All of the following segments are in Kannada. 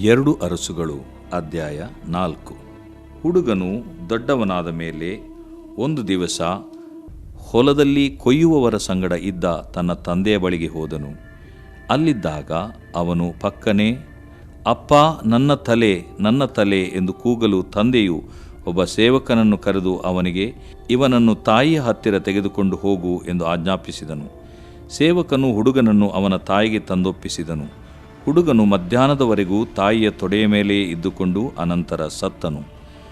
2 ಅರಸುಗಳು ಅಧ್ಯಾಯ 4. ಹುಡುಗನು ದೊಡ್ಡವನಾದ ಮೇಲೆ ಒಂದು ದಿವಸ ಹೊಲದಲ್ಲಿ ಕೊಯ್ಯುವವರ ಸಂಗಡ ಇದ್ದ ತನ್ನ ತಂದೆಯ ಬಳಿಗೆ ಹೋದನು. ಅಲ್ಲಿದ್ದಾಗ ಅವನು ಪಕ್ಕನೆ, ಅಪ್ಪ, ನನ್ನ ತಲೆ, ನನ್ನ ತಲೆ ಎಂದು ಕೂಗಲು ತಂದೆಯು ಒಬ್ಬ ಸೇವಕನನ್ನು ಕರೆದು ಅವನಿಗೆ, ಇವನನ್ನು ತಾಯಿಯ ಹತ್ತಿರ ತೆಗೆದುಕೊಂಡು ಹೋಗು ಎಂದು ಆಜ್ಞಾಪಿಸಿದನು. ಸೇವಕನು ಹುಡುಗನನ್ನು ಅವನ ತಾಯಿಗೆ ತಂದೊಪ್ಪಿಸಿದನು. ಹುಡುಗನು ಮಧ್ಯಾಹ್ನದವರೆಗೂ ತಾಯಿಯ ತೊಡೆಯ ಮೇಲೆ ಇದ್ದುಕೊಂಡು ಅನಂತರ ಸತ್ತನು.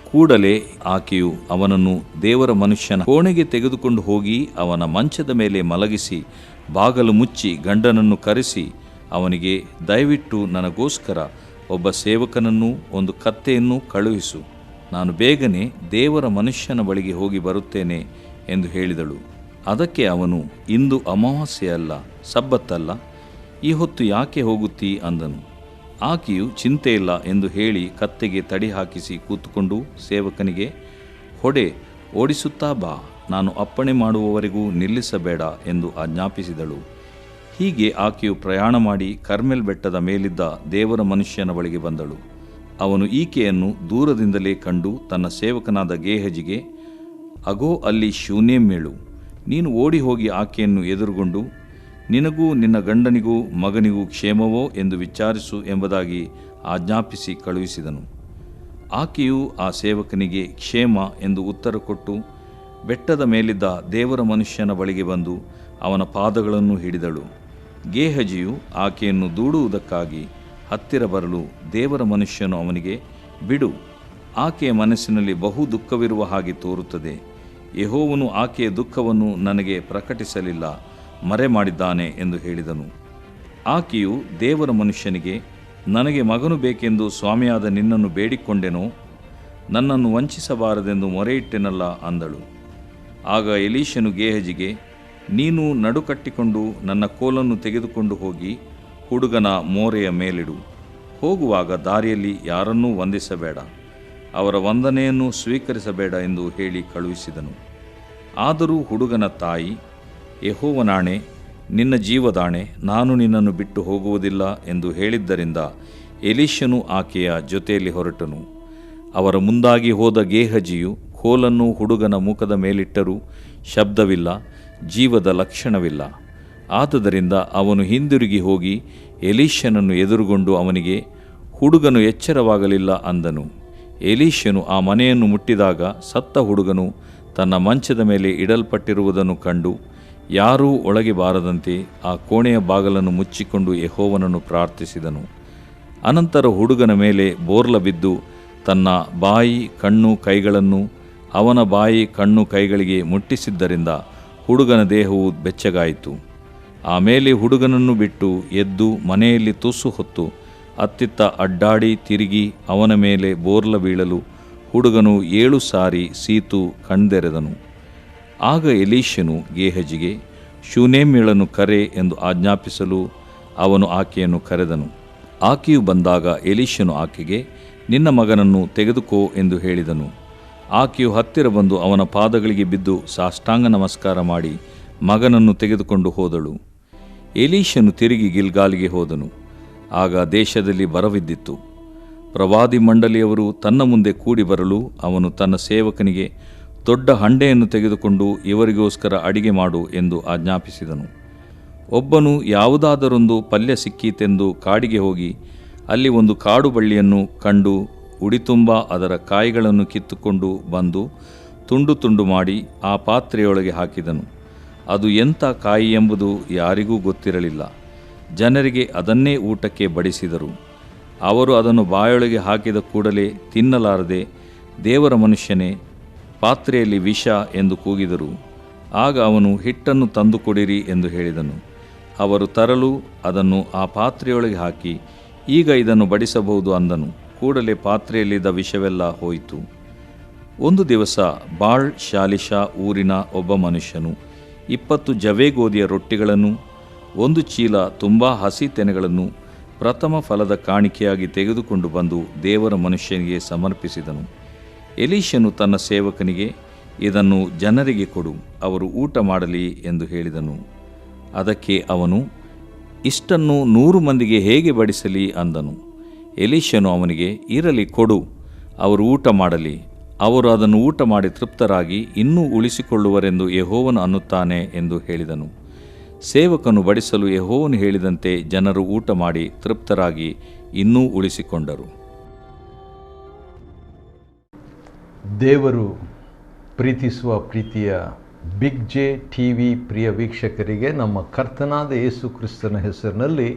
ಕೂಡಲೇ ಆಕೆಯು ಅವನನ್ನು ದೇವರ ಮನುಷ್ಯನ ಕೋಣೆಗೆ ತೆಗೆದುಕೊಂಡು ಹೋಗಿ ಅವನ ಮಂಚದ ಮೇಲೆ ಮಲಗಿಸಿ ಬಾಗಲು ಮುಚ್ಚಿ ಗಂಡನನ್ನು ಕರೆಸಿ ಅವನಿಗೆ, ದಯವಿಟ್ಟು ನನಗೋಸ್ಕರ ಒಬ್ಬ ಸೇವಕನನ್ನೂ ಒಂದು ಕತ್ತೆಯನ್ನು ಕಳುಹಿಸು, ನಾನು ಬೇಗನೆ ದೇವರ ಮನುಷ್ಯನ ಬಳಿಗೆ ಹೋಗಿ ಬರುತ್ತೇನೆ ಎಂದು ಹೇಳಿದಳು. ಅದಕ್ಕೆ ಅವನು, ಇಂದು ಅಮಾವಾಸ್ಯೆಯಲ್ಲ, ಸಬ್ಬತ್ತಲ್ಲ, ಈ ಹೊತ್ತು ಯಾಕೆ ಹೋಗುತ್ತೀ ಅಂದನು. ಆಕೆಯು ಚಿಂತೆಯಿಲ್ಲ ಎಂದು ಹೇಳಿ ಕತ್ತೆಗೆ ತಡಿ ಹಾಕಿಸಿ ಕೂತುಕೊಂಡು ಸೇವಕನಿಗೆ, ಹೊಡೆ, ಓಡಿಸುತ್ತಾ ಬಾ, ನಾನು ಅಪ್ಪಣೆ ಮಾಡುವವರೆಗೂ ನಿಲ್ಲಿಸಬೇಡ ಎಂದು ಆಜ್ಞಾಪಿಸಿದಳು. ಹೀಗೆ ಆಕೆಯು ಪ್ರಯಾಣ ಮಾಡಿ ಕರ್ಮೆಲ್ ಬೆಟ್ಟದ ಮೇಲಿದ್ದ ದೇವರ ಮನುಷ್ಯನ ಬಳಿಗೆ ಬಂದಳು. ಅವನು ಈಕೆಯನ್ನು ದೂರದಿಂದಲೇ ಕಂಡು ತನ್ನ ಸೇವಕನಾದ ಗೇಹಜಿಗೆ, ಅಗೋ, ಅಲ್ಲಿ ಶೂನೇಮ್ಯಳು, ನೀನು ಓಡಿ ಹೋಗಿ ಆಕೆಯನ್ನು ಎದುರುಗೊಂಡು, ನಿನಗೂ ನಿನ್ನ ಗಂಡನಿಗೂ ಮಗನಿಗೂ ಕ್ಷೇಮವೋ ಎಂದು ವಿಚಾರಿಸು ಎಂಬುದಾಗಿ ಆಜ್ಞಾಪಿಸಿ ಕಳುಹಿಸಿದನು. ಆಕೆಯು ಆ ಸೇವಕನಿಗೆ ಕ್ಷೇಮ ಎಂದು ಉತ್ತರ ಕೊಟ್ಟು ಬೆಟ್ಟದ ಮೇಲಿದ್ದ ದೇವರ ಮನುಷ್ಯನ ಬಳಿಗೆ ಬಂದು ಅವನ ಪಾದಗಳನ್ನು ಹಿಡಿದಳು. ಗೇಹಜಿಯು ಆಕೆಯನ್ನು ದೂಡುವುದಕ್ಕಾಗಿ ಹತ್ತಿರ ಬರಲು ದೇವರ ಮನುಷ್ಯನು ಅವನಿಗೆ, ಬಿಡು, ಆಕೆಯ ಮನಸ್ಸಿನಲ್ಲಿ ಬಹು ದುಃಖವಿರುವ ಹಾಗೆ ತೋರುತ್ತದೆ. ಯೆಹೋವನು ಆಕೆಯ ದುಃಖವನ್ನು ನನಗೆ ಪ್ರಕಟಿಸಲಿಲ್ಲ, ಮರೆ ಮಾಡಿದ್ದಾನೆ ಎಂದು ಹೇಳಿದನು. ಆಕೆಯು ದೇವರ ಮನುಷ್ಯನಿಗೆ, ನನಗೆ ಮಗನು ಬೇಕೆಂದು ಸ್ವಾಮಿಯಾದ ನಿನ್ನನ್ನು ಬೇಡಿಕೊಂಡೆನೋ, ನನ್ನನ್ನು ವಂಚಿಸಬಾರದೆಂದು ಮೊರೆಯಿಟ್ಟೆನಲ್ಲ ಅಂದಳು. ಆಗ ಎಲೀಷನು ಗೇಹಜಿಗೆ, ನೀನು ನಡುಕಟ್ಟಿಕೊಂಡು ನನ್ನ ಕೋಲನ್ನು ತೆಗೆದುಕೊಂಡು ಹೋಗಿ ಹುಡುಗನ ಮೋರೆಯ ಮೇಲಿಡು. ಹೋಗುವಾಗ ದಾರಿಯಲ್ಲಿ ಯಾರನ್ನೂ ವಂದಿಸಬೇಡ, ಅವರ ವಂದನೆಯನ್ನು ಸ್ವೀಕರಿಸಬೇಡ ಎಂದು ಹೇಳಿ ಕಳುಹಿಸಿದನು. ಆದರೂ ಹುಡುಗನ ತಾಯಿ, ಯೆಹೋವನಾಣೆ, ನಿನ್ನ ಜೀವದಾಣೆ, ನಾನು ನಿನ್ನನ್ನು ಬಿಟ್ಟು ಹೋಗುವುದಿಲ್ಲ ಎಂದು ಹೇಳಿದ್ದರಿಂದ ಎಲೀಷನು ಆಕೆಯ ಜೊತೆಯಲ್ಲಿ ಹೊರಟನು. ಅವರ ಮುಂದಾಗಿ ಹೋದ ಗೇಹಜಿಯು ಕೋಲನ್ನು ಹುಡುಗನ ಮುಖದ ಮೇಲಿಟ್ಟರೂ ಶಬ್ದವಿಲ್ಲ, ಜೀವದ ಲಕ್ಷಣವಿಲ್ಲ. ಆದುದರಿಂದ ಅವನು ಹಿಂದಿರುಗಿ ಹೋಗಿ ಎಲೀಷನನ್ನು ಎದುರುಗೊಂಡು ಅವನಿಗೆ, ಹುಡುಗನು ಎಚ್ಚರವಾಗಲಿಲ್ಲ ಅಂದನು. ಎಲೀಷನು ಆ ಮನೆಯನ್ನು ಮುಟ್ಟಿದಾಗ ಸತ್ತ ಹುಡುಗನು ತನ್ನ ಮಂಚದ ಮೇಲೆ ಇಡಲ್ಪಟ್ಟಿರುವುದನ್ನು ಕಂಡು ಯಾರೂ ಒಳಗೆ ಬಾರದಂತೆ ಆ ಕೋಣೆಯ ಬಾಗಲನ್ನು ಮುಚ್ಚಿಕೊಂಡು ಯೆಹೋವನನ್ನು ಪ್ರಾರ್ಥಿಸಿದನು. ಅನಂತರ ಹುಡುಗನ ಮೇಲೆ ಬೋರ್ಲ ಬಿದ್ದು ತನ್ನ ಬಾಯಿ, ಕಣ್ಣು, ಕೈಗಳನ್ನು ಅವನ ಬಾಯಿ, ಕಣ್ಣು, ಕೈಗಳಿಗೆ ಮುಟ್ಟಿಸಿದ್ದರಿಂದ ಹುಡುಗನ ದೇಹವು ಬೆಚ್ಚಗಾಯಿತು. ಆಮೇಲೆ ಹುಡುಗನನ್ನು ಬಿಟ್ಟು ಎದ್ದು ಮನೆಯಲ್ಲಿ ತುಸು ಹೊತ್ತು ಅತ್ತಿತ್ತ ಅಡ್ಡಾಡಿ ತಿರುಗಿ ಅವನ ಮೇಲೆ ಬೋರ್ಲ ಬೀಳಲು ಹುಡುಗನು 7 ಸಾರಿ ಸೀತು ಕಣ್ದೆರೆದನು. ಆಗ ಎಲೀಷನು ಗೇಹಜಿಗೆ, ಶೂನೇಮ್ಯಳನ್ನು ಕರೆ ಎಂದು ಆಜ್ಞಾಪಿಸಲು ಅವನು ಆಕೆಯನ್ನು ಕರೆದನು. ಆಕೆಯು ಬಂದಾಗ ಎಲೀಷನು ಆಕೆಗೆ, ನಿನ್ನ ಮಗನನ್ನು ತೆಗೆದುಕೋ ಎಂದು ಹೇಳಿದನು. ಆಕೆಯು ಹತ್ತಿರ ಬಂದು ಅವನ ಪಾದಗಳಿಗೆ ಬಿದ್ದು ಸಾಷ್ಟಾಂಗ ನಮಸ್ಕಾರ ಮಾಡಿ ಮಗನನ್ನು ತೆಗೆದುಕೊಂಡು ಹೋದಳು. ಎಲೀಷನು ತಿರುಗಿ ಗಿಲ್ಗಾಲಿಗೆ ಹೋದನು. ಆಗ ದೇಶದಲ್ಲಿ ಬರವಿದ್ದಿತ್ತು. ಪ್ರವಾದಿ ಮಂಡಳಿಯವರು ತನ್ನ ಮುಂದೆ ಕೂಡಿ ಬರಲು ಅವನು ತನ್ನ ಸೇವಕನಿಗೆ, ದೊಡ್ಡ ಹಂಡೆಯನ್ನು ತೆಗೆದುಕೊಂಡು ಇವರಿಗೋಸ್ಕರ ಅಡಿಗೆ ಮಾಡು ಎಂದು ಆಜ್ಞಾಪಿಸಿದನು. ಒಬ್ಬನು ಯಾವುದಾದರೊಂದು ಪಲ್ಯ ಸಿಕ್ಕೀತೆಂದು ಕಾಡಿಗೆ ಹೋಗಿ ಅಲ್ಲಿ ಒಂದು ಕಾಡು ಬಳ್ಳಿಯನ್ನು ಕಂಡು ಉಡಿತುಂಬ ಅದರ ಕಾಯಿಗಳನ್ನು ಕಿತ್ತುಕೊಂಡು ಬಂದು ತುಂಡು ತುಂಡು ಮಾಡಿ ಆ ಪಾತ್ರೆಯೊಳಗೆ ಹಾಕಿದನು. ಅದು ಎಂಥ ಕಾಯಿ ಎಂಬುದು ಯಾರಿಗೂ ಗೊತ್ತಿರಲಿಲ್ಲ. ಜನರಿಗೆ ಅದನ್ನೇ ಊಟಕ್ಕೆ ಬಡಿಸಿದರು. ಅವರು ಅದನ್ನು ಬಾಯೊಳಗೆ ಹಾಕಿದ ಕೂಡಲೇ ತಿನ್ನಲಾರದೆ, ದೇವರ ಮನುಷ್ಯನೇ, ಪಾತ್ರೆಯಲ್ಲಿ ವಿಷ ಎಂದು ಕೂಗಿದರು. ಆಗ ಅವನು, ಹಿಟ್ಟನ್ನು ತಂದುಕೊಡಿರಿ ಎಂದು ಹೇಳಿದನು. ಅವರು ತರಲು ಅದನ್ನು ಆ ಪಾತ್ರೆಯೊಳಗೆ ಹಾಕಿ, ಈಗ ಇದನ್ನು ಬಡಿಸಬಹುದು ಅಂದನು. ಕೂಡಲೇ ಪಾತ್ರೆಯಲ್ಲಿದ್ದ ವಿಷವೆಲ್ಲ ಹೋಯಿತು. ಒಂದು ದಿವಸ ಬಾಳ್ ಶಾಲಿಷಾ ಊರಿನ ಒಬ್ಬ ಮನುಷ್ಯನು 20 ಜವೆ ಗೋಧಿಯ ರೊಟ್ಟಿಗಳನ್ನು 1 ಚೀಲ ತುಂಬ ಹಸಿ ತೆನೆಗಳನ್ನು ಪ್ರಥಮ ಫಲದ ಕಾಣಿಕೆಯಾಗಿ ತೆಗೆದುಕೊಂಡು ಬಂದು ದೇವರ ಮನುಷ್ಯನಿಗೆ ಸಮರ್ಪಿಸಿದನು. ಎಲೀಷನು ತನ್ನ ಸೇವಕನಿಗೆ, ಇದನ್ನು ಜನರಿಗೆ ಕೊಡು, ಅವರು ಊಟ ಮಾಡಲಿ ಎಂದು ಹೇಳಿದನು. ಅದಕ್ಕೆ ಅವನು, ಇಷ್ಟನ್ನು 100 ಮಂದಿಗೆ ಹೇಗೆ ಬಡಿಸಲಿ ಅಂದನು. ಎಲೀಷನು ಅವನಿಗೆ, ಇರಲಿ, ಕೊಡು, ಅವರು ಊಟ ಮಾಡಲಿ. ಅವರು ಅದನ್ನು ಊಟ ಮಾಡಿ ತೃಪ್ತರಾಗಿ ಇನ್ನೂ ಉಳಿಸಿಕೊಳ್ಳುವರೆಂದು ಯೆಹೋವನು ಅನ್ನುತ್ತಾನೆ ಎಂದು ಹೇಳಿದನು. ಸೇವಕನು ಬಡಿಸಲು ಯೆಹೋವನು ಹೇಳಿದಂತೆ ಜನರು ಊಟ ಮಾಡಿ ತೃಪ್ತರಾಗಿ ಇನ್ನೂ ಉಳಿಸಿಕೊಂಡರು. ದೇವರು ಪ್ರೀತಿಸುವ ಪ್ರೀತಿಯ ಬಿಗ್ ಜೆ ಟಿವಿ ಪ್ರಿಯ ವೀಕ್ಷಕರಿಗೆ ನಮ್ಮ ಕರ್ತನಾದ ಯೇಸು ಕ್ರಿಸ್ತನ ಹೆಸರಿನಲ್ಲಿ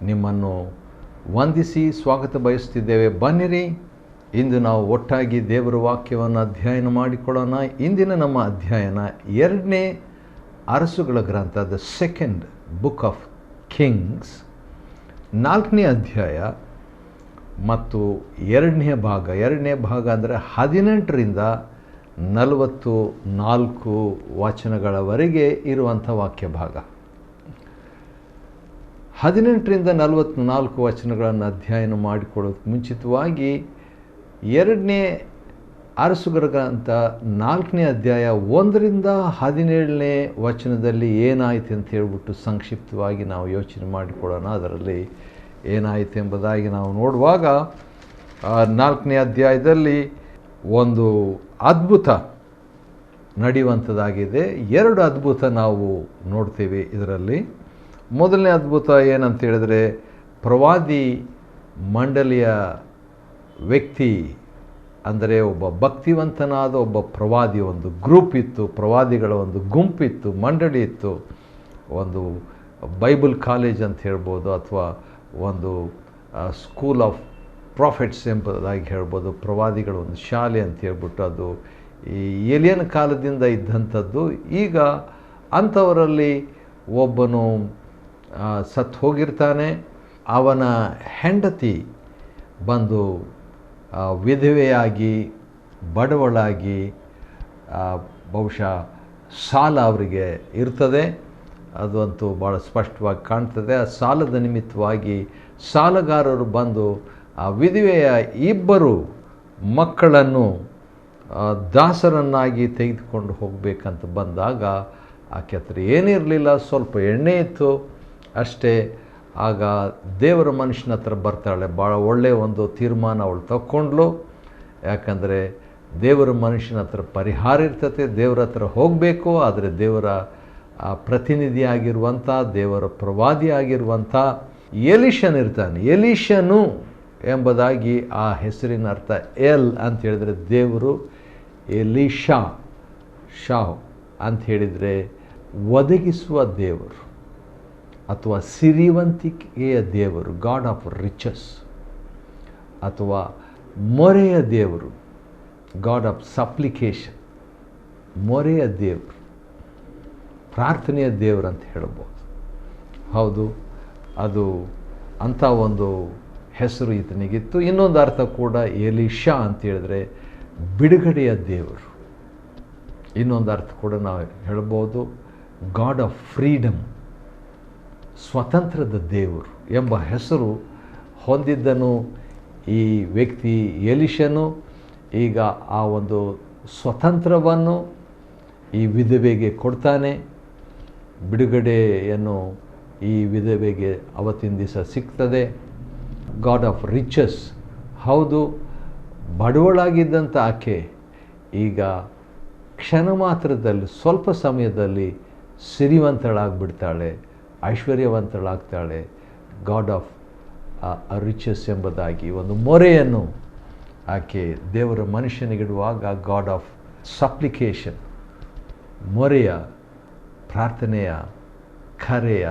ನಿಮ್ಮನ್ನು ವಂದಿಸಿ ಸ್ವಾಗತ ಬಯಸುತ್ತಿದ್ದೇವೆ. ಬನ್ನಿರಿ, ಇಂದು ನಾವು ಒಟ್ಟಾಗಿ ದೇವರ ವಾಕ್ಯವನ್ನು ಅಧ್ಯಯನ ಮಾಡಿಕೊಳ್ಳೋಣ. ಇಂದಿನ ನಮ್ಮ ಅಧ್ಯಯನ 2ನೇ ಅರಸುಗಳ ಗ್ರಂಥ, the second book of Kings, 4ನೇ ಅಧ್ಯಾಯ ಮತ್ತು 2ನೇ ಭಾಗ. 2ನೇ ಭಾಗ ಅಂದರೆ 18ರಿಂದ 44 ವಚನಗಳವರೆಗೆ ಇರುವಂಥ ವಾಕ್ಯ ಭಾಗ. 18ರಿಂದ 44 ವಚನಗಳನ್ನು ಅಧ್ಯಯನ ಮಾಡಿಕೊಳ್ಳೋದಕ್ಕೆ ಮುಂಚಿತವಾಗಿ 2ನೇ ಅರಸುಗಳ ಗ್ರಂಥ 4ನೇ ಅಧ್ಯಾಯ 1ರಿಂದ 17ನೇ ವಚನದಲ್ಲಿ ಏನಾಯಿತು ಅಂತ ಹೇಳ್ಬಿಟ್ಟು ಸಂಕ್ಷಿಪ್ತವಾಗಿ ನಾವು ಯೋಚನೆ ಮಾಡಿಕೊಳ್ಳೋಣ. ಅದರಲ್ಲಿ ಏನಾಯಿತು ಎಂಬುದಾಗಿ ನಾವು ನೋಡುವಾಗ 4ನೇ ಅಧ್ಯಾಯದಲ್ಲಿ ಒಂದು ಅದ್ಭುತ ನಡೆಯುವಂಥದ್ದಾಗಿದೆ. 2 ಅದ್ಭುತ ನಾವು ನೋಡ್ತೀವಿ ಇದರಲ್ಲಿ. ಮೊದಲನೇ ಅದ್ಭುತ ಏನಂತ ಹೇಳಿದ್ರೆ, ಪ್ರವಾದಿ ಮಂಡಳಿಯ ವ್ಯಕ್ತಿ, ಅಂದರೆ ಒಬ್ಬ ಭಕ್ತಿವಂತನಾದ ಒಬ್ಬ ಪ್ರವಾದಿ, ಒಂದು ಗ್ರೂಪ್ ಇತ್ತು, ಪ್ರವಾದಿಗಳ ಒಂದು ಗುಂಪಿತ್ತು, ಮಂಡಳಿ ಇತ್ತು. ಒಂದು ಬೈಬಲ್ ಕಾಲೇಜ್ ಅಂತ ಹೇಳ್ಬೋದು, ಅಥವಾ ಒಂದು ಸ್ಕೂಲ್ ಆಫ್ ಪ್ರಾಫಿಟ್ಸ್ ಎಂಬುದಾಗಿ ಹೇಳ್ಬೋದು, ಪ್ರವಾದಿಗಳ ಒಂದು ಶಾಲೆ ಅಂತ ಹೇಳ್ಬಿಟ್ಟು ಅದು ಈ ಏಲಿಯನ್ ಕಾಲದಿಂದ ಇದ್ದಂಥದ್ದು. ಈಗ ಅಂಥವರಲ್ಲಿ ಒಬ್ಬನು ಸತ್ತು ಹೋಗಿರ್ತಾನೆ. ಅವನ ಹೆಂಡತಿ ಬಂದು ವಿಧವೆಯಾಗಿ ಬಡವಳಾಗಿ, ಬಹುಶಃ ಸಾಲ ಅವರಿಗೆ ಇರ್ತದೆ, ಅದಂತೂ ಭಾಳ ಸ್ಪಷ್ಟವಾಗಿ ಕಾಣ್ತದೆ. ಆ ಸಾಲದ ನಿಮಿತ್ತವಾಗಿ ಸಾಲಗಾರರು ಬಂದು ಆ ವಿಧವೆಯ 2 ಮಕ್ಕಳನ್ನು ದಾಸರನ್ನಾಗಿ ತೆಗೆದುಕೊಂಡು ಹೋಗಬೇಕಂತ ಬಂದಾಗ ಆಕೆ ಹತ್ರ ಏನಿರಲಿಲ್ಲ, ಸ್ವಲ್ಪ ಎಣ್ಣೆ ಇತ್ತು ಅಷ್ಟೇ. ಆಗ ದೇವರ ಮನುಷ್ಯನ ಹತ್ರ ಬರ್ತಾಳೆ. ಭಾಳ ಒಳ್ಳೆಯ ಒಂದು ತೀರ್ಮಾನ ಅವಳು ತಗೊಂಡ್ಳು. ಯಾಕಂದರೆ ದೇವರ ಮನುಷ್ಯನ ಹತ್ರ ಪರಿಹಾರ ಇರ್ತದೆ, ದೇವರ ಹತ್ರ ಹೋಗಬೇಕು. ಆದರೆ ದೇವರ ಪ್ರತಿನಿಧಿಯಾಗಿರುವಂಥ, ದೇವರ ಪ್ರವಾದಿಯಾಗಿರುವಂಥ ಎಲೀಷನ್ ಇರ್ತಾನೆ. ಎಲೀಷನು ಎಂಬುದಾಗಿ ಆ ಹೆಸರಿನ ಅರ್ಥ ಎಲ್ ಅಂತ ಹೇಳಿದರೆ ದೇವರು, ಎಲೀಷಾ ಶಾ ಅಂತ ಹೇಳಿದರೆ ಒದಗಿಸುವ ದೇವರು ಅಥವಾ ಸಿರಿವಂತಿಕೆಯ ದೇವರು, ಗಾಡ್ ಆಫ್ ರಿಚಸ್, ಅಥವಾ ಮೊರೆಯ ದೇವರು, ಗಾಡ್ ಆಫ್ ಸಪ್ಲಿಕೇಶನ್, ಮೊರೆಯ ದೇವರು, ಪ್ರಾರ್ಥನೆಯ ದೇವರು ಅಂತ ಹೇಳ್ಬೋದು. ಹೌದು, ಅದು ಅಂಥ ಒಂದು ಹೆಸರು ಈತನಿಗಿತ್ತು. ಇನ್ನೊಂದು ಅರ್ಥ ಕೂಡ ಎಲೀಷಾ ಅಂತ ಹೇಳಿದ್ರೆ ಬಿಡುಗಡೆಯ ದೇವರು. ಇನ್ನೊಂದು ಅರ್ಥ ಕೂಡ ನಾವು ಹೇಳ್ಬೋದು, ಗಾಡ್ ಆಫ್ ಫ್ರೀಡಮ್, ಸ್ವತಂತ್ರದ ದೇವರು ಎಂಬ ಹೆಸರು ಹೊಂದಿದ್ದನು ಈ ವ್ಯಕ್ತಿ ಎಲೀಷನು. ಈಗ ಆ ಒಂದು ಸ್ವತಂತ್ರವನ್ನು ಈ ವಿಧವೆಗೆ ಕೊಡ್ತಾನೆ. ಬಿಡುಗಡೆಯನ್ನು ಈ ವಿಧವೆಗೆ ಅವತ್ತಿನ ದಿವಸ ಸಿಗ್ತದೆ. ಗಾಡ್ ಆಫ್ ರಿಚಸ್, ಹೌದು, ಬಡವಳಾಗಿದ್ದಂಥ ಆಕೆ ಈಗ ಕ್ಷಣ ಮಾತ್ರದಲ್ಲಿ, ಸ್ವಲ್ಪ ಸಮಯದಲ್ಲಿ ಸಿರಿವಂತಳಾಗಿಬಿಡ್ತಾಳೆ, ಐಶ್ವರ್ಯವಂತಳಾಗ್ತಾಳೆ. ಗಾಡ್ ಆಫ್ ರಿಚಸ್ ಎಂಬುದಾಗಿ ಒಂದು ಮೊರೆಯನ್ನು ಆಕೆ ದೇವರ ಮನುಷ್ಯನಿಗಿಡುವಾಗ ಗಾಡ್ ಆಫ್ ಸಪ್ಲಿಕೇಶನ್, ಮೊರೆಯ, ಪ್ರಾರ್ಥನೆಯ, ಕರೆಯ